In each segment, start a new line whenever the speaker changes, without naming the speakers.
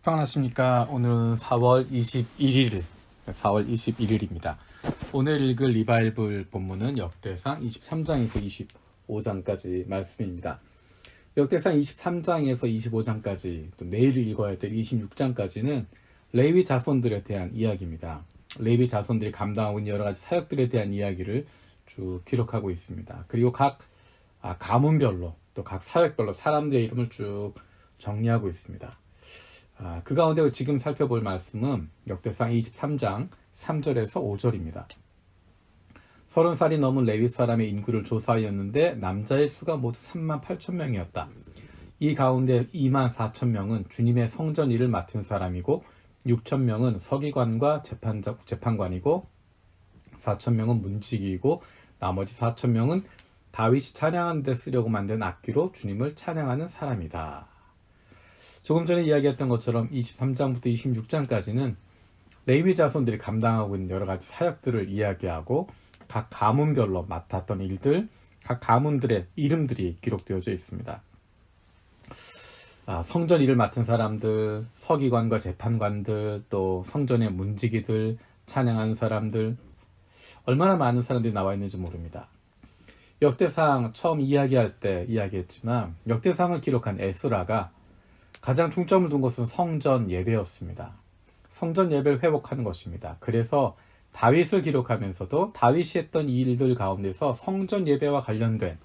안녕하십니까. 오늘은 4월 21일입니다. 오늘 읽을 리바이블 본문은 역대상 23장에서 25장까지 말씀입니다. 역대상 23장에서 25장까지, 또 내일 읽어야 될 26장까지는 레위 자손들에 대한 이야기입니다. 레위 자손들이 감당하고 있는 여러 가지 사역들에 대한 이야기를 쭉 기록하고 있습니다. 그리고 각 가문별로, 또 각 사역별로 사람들의 이름을 쭉 정리하고 있습니다. 그 가운데 지금 살펴볼 말씀은 역대상 23장 3절에서 5절입니다. 30살이 넘은 레위 사람의 인구를 조사하였는데 남자의 수가 모두 38,000명이었다. 이 가운데 24,000명은 주님의 성전 일을 맡은 사람이고 6,000명은 서기관과 재판관이고 4,000명은 문지기이고 나머지 4,000명은 다윗이 찬양하는 데 쓰려고 만든 악기로 주님을 찬양하는 사람이다. 조금 전에 이야기했던 것처럼 23장부터 26장까지는 레위 자손들이 감당하고 있는 여러 가지 사역들을 이야기하고 각 가문별로 맡았던 일들, 각 가문들의 이름들이 기록되어져 있습니다. 성전 일을 맡은 사람들, 서기관과 재판관들, 또 성전의 문지기들, 찬양하는 사람들, 얼마나 많은 사람들이 나와 있는지 모릅니다. 역대상 처음 이야기할 때 이야기했지만 역대상을 기록한 에스라가 가장 중점을 둔 것은 성전 예배였습니다. 성전 예배를 회복하는 것입니다. 그래서 다윗을 기록하면서도 다윗이 했던 이 일들 가운데서 성전 예배와 관련된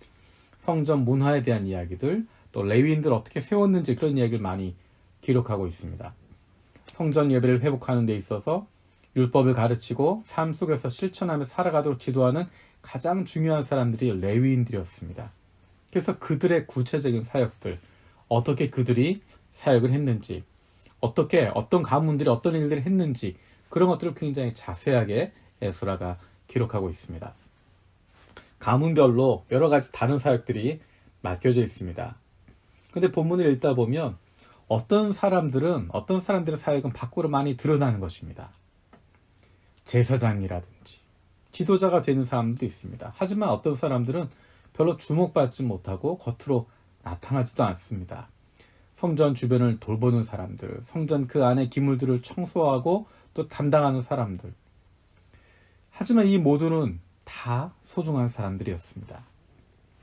성전 문화에 대한 이야기들, 또 레위인들 어떻게 세웠는지 그런 이야기를 많이 기록하고 있습니다. 성전 예배를 회복하는 데 있어서 율법을 가르치고 삶 속에서 실천하며 살아가도록 지도하는 가장 중요한 사람들이 레위인들이었습니다. 그래서 그들의 구체적인 사역들, 어떻게 그들이 사역을 했는지, 어떤 가문들이 어떤 일들을 했는지, 그런 것들을 굉장히 자세하게 에스라가 기록하고 있습니다. 가문별로 여러 가지 다른 사역들이 맡겨져 있습니다. 근데 본문을 읽다 보면 어떤 사람들의 사역은 밖으로 많이 드러나는 것입니다. 제사장이라든지 지도자가 되는 사람도 있습니다. 하지만 어떤 사람들은 별로 주목받지 못하고 겉으로 나타나지도 않습니다. 성전 주변을 돌보는 사람들, 성전 그 안에 기물들을 청소하고 또 담당하는 사람들. 하지만 이 모두는 다 소중한 사람들이었습니다.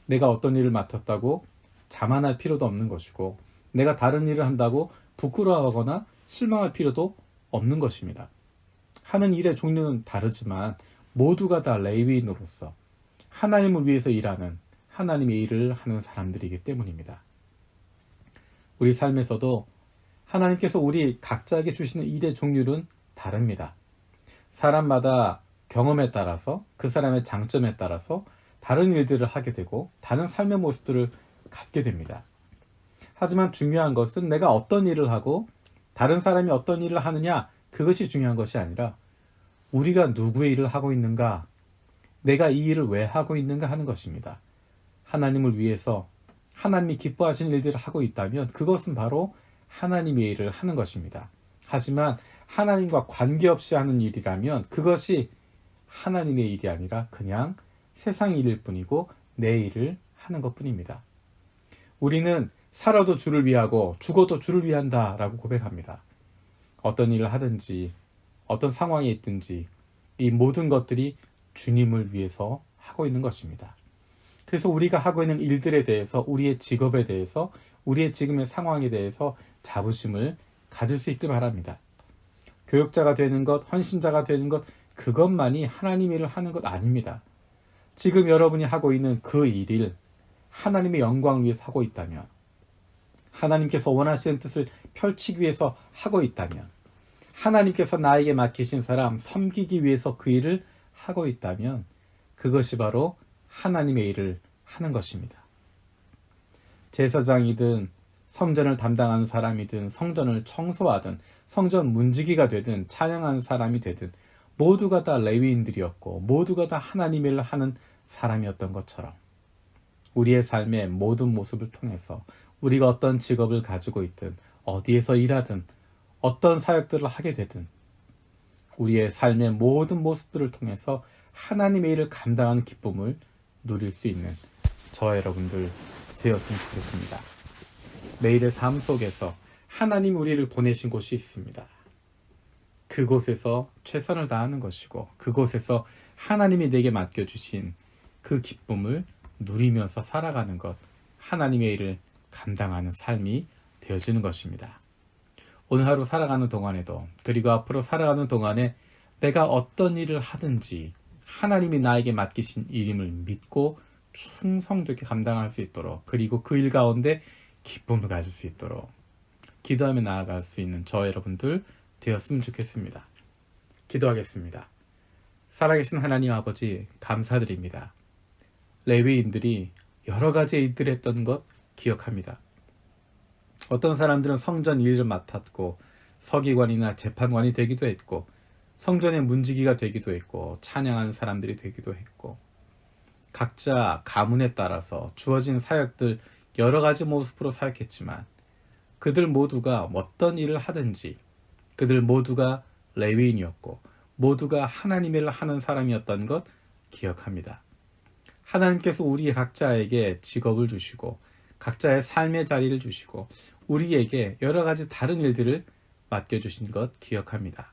내가 어떤 일을 맡았다고 자만할 필요도 없는 것이고, 내가 다른 일을 한다고 부끄러워하거나 실망할 필요도 없는 것입니다. 하는 일의 종류는 다르지만 모두가 다 레위인으로서 하나님을 위해서 일하는, 하나님의 일을 하는 사람들이기 때문입니다. 우리 삶에서도 하나님께서 우리 각자에게 주시는 일의 종류는 다릅니다. 사람마다 경험에 따라서, 그 사람의 장점에 따라서 다른 일들을 하게 되고 다른 삶의 모습들을 갖게 됩니다. 하지만 중요한 것은 내가 어떤 일을 하고 다른 사람이 어떤 일을 하느냐, 그것이 중요한 것이 아니라 우리가 누구의 일을 하고 있는가, 내가 이 일을 왜 하고 있는가 하는 것입니다. 하나님을 위해서 하나님이 기뻐하시는 일들을 하고 있다면 그것은 바로 하나님의 일을 하는 것입니다. 하지만 하나님과 관계없이 하는 일이라면 그것이 하나님의 일이 아니라 그냥 세상 일일 뿐이고 내 일을 하는 것뿐입니다. 우리는 살아도 주를 위하고 죽어도 주를 위한다 라고 고백합니다. 어떤 일을 하든지 어떤 상황에 있든지 이 모든 것들이 주님을 위해서 하고 있는 것입니다. 그래서 우리가 하고 있는 일들에 대해서, 우리의 직업에 대해서, 우리의 지금의 상황에 대해서 자부심을 가질 수 있길 바랍니다. 교역자가 되는 것, 헌신자가 되는 것, 그것만이 하나님의 일을 하는 것 아닙니다. 지금 여러분이 하고 있는 그 일을 하나님의 영광을 위해서 하고 있다면, 하나님께서 원하시는 뜻을 펼치기 위해서 하고 있다면, 하나님께서 나에게 맡기신 사람 섬기기 위해서 그 일을 하고 있다면 그것이 바로 하나님의 일을 하는 것입니다. 제사장이든 성전을 담당하는 사람이든 성전을 청소하든 성전 문지기가 되든 찬양하는 사람이 되든 모두가 다 레위인들이었고 모두가 다 하나님의 일을 하는 사람이었던 것처럼 우리의 삶의 모든 모습을 통해서 우리가 어떤 직업을 가지고 있든 어디에서 일하든 어떤 사역들을 하게 되든 우리의 삶의 모든 모습들을 통해서 하나님의 일을 감당하는 기쁨을 누릴 수 있는 저와 여러분들 되었으면 좋겠습니다. 매일의 삶 속에서 하나님 우리를 보내신 곳이 있습니다. 그곳에서 최선을 다하는 것이고 그곳에서 하나님이 내게 맡겨주신 그 기쁨을 누리면서 살아가는 것, 하나님의 일을 감당하는 삶이 되어지는 것입니다. 오늘 하루 살아가는 동안에도 그리고 앞으로 살아가는 동안에 내가 어떤 일을 하든지 하나님이 나에게 맡기신 일임을 믿고 충성되게 감당할 수 있도록 그리고 그 일 가운데 기쁨을 가질 수 있도록 기도하며 나아갈 수 있는 저 여러분들 되었으면 좋겠습니다. 기도하겠습니다. 살아계신 하나님 아버지 감사드립니다. 레위인들이 여러 가지 일들을 했던 것 기억합니다. 어떤 사람들은 성전 일을 맡았고 서기관이나 재판관이 되기도 했고 성전의 문지기가 되기도 했고 찬양하는 사람들이 되기도 했고 각자 가문에 따라서 주어진 사역들 여러 가지 모습으로 사역했지만 그들 모두가 어떤 일을 하든지 그들 모두가 레위인이었고 모두가 하나님의 일을 하는 사람이었던 것 기억합니다. 하나님께서 우리 각자에게 직업을 주시고 각자의 삶의 자리를 주시고 우리에게 여러 가지 다른 일들을 맡겨주신 것 기억합니다.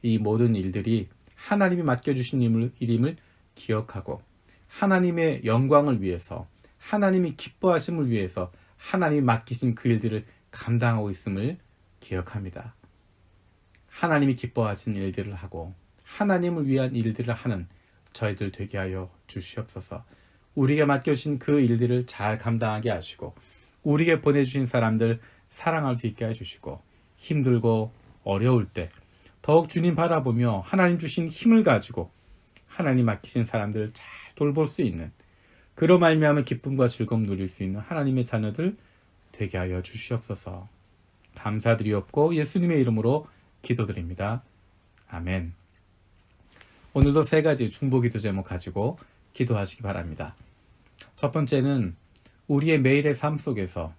이 모든 일들이 하나님이 맡겨주신 일임을 기억하고 하나님의 영광을 위해서 하나님이 기뻐하심을 위해서 하나님이 맡기신 그 일들을 감당하고 있음을 기억합니다. 하나님이 기뻐하신 일들을 하고 하나님을 위한 일들을 하는 저희들 되게 하여 주시옵소서. 우리에게 맡겨주신 그 일들을 잘 감당하게 하시고 우리에게 보내주신 사람들 사랑할 수 있게 해주시고 힘들고 어려울 때 더욱 주님 바라보며 하나님 주신 힘을 가지고 하나님 맡기신 사람들 잘 돌볼 수 있는 그로 말미암아 기쁨과 즐거움 누릴 수 있는 하나님의 자녀들 되게 하여 주시옵소서. 감사드리옵고 예수님의 이름으로 기도드립니다. 아멘. 오늘도 3가지 중보기도 제목 가지고 기도하시기 바랍니다. 첫 번째는 우리의 매일의 삶 속에서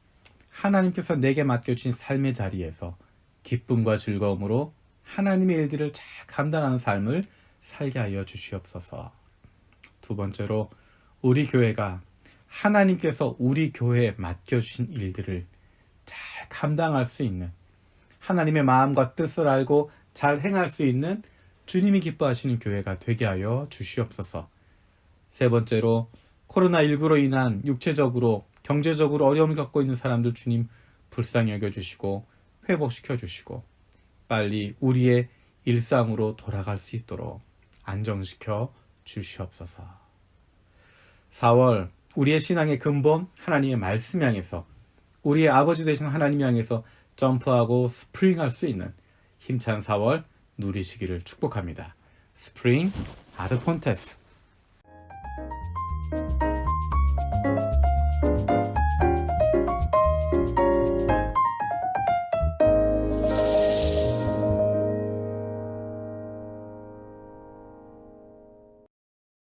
하나님께서 내게 맡겨주신 삶의 자리에서 기쁨과 즐거움으로 하나님의 일들을 잘 감당하는 삶을 살게 하여 주시옵소서. 두 번째로 우리 교회가 하나님께서 우리 교회에 맡겨주신 일들을 잘 감당할 수 있는 하나님의 마음과 뜻을 알고 잘 행할 수 있는 주님이 기뻐하시는 교회가 되게 하여 주시옵소서. 세 번째로 코로나19로 인한 육체적으로 경제적으로 어려움을 겪고 있는 사람들 주님 불쌍히 여겨주시고 회복시켜 주시고 빨리 우리의 일상으로 돌아갈 수 있도록 안정시켜 주시옵소서. 4월 우리의 신앙의 근본 하나님의 말씀 향해서 우리의 아버지 되신 하나님 향해서 점프하고 스프링할 수 있는 힘찬 4월 누리시기를 축복합니다. 스프링 아드폰테스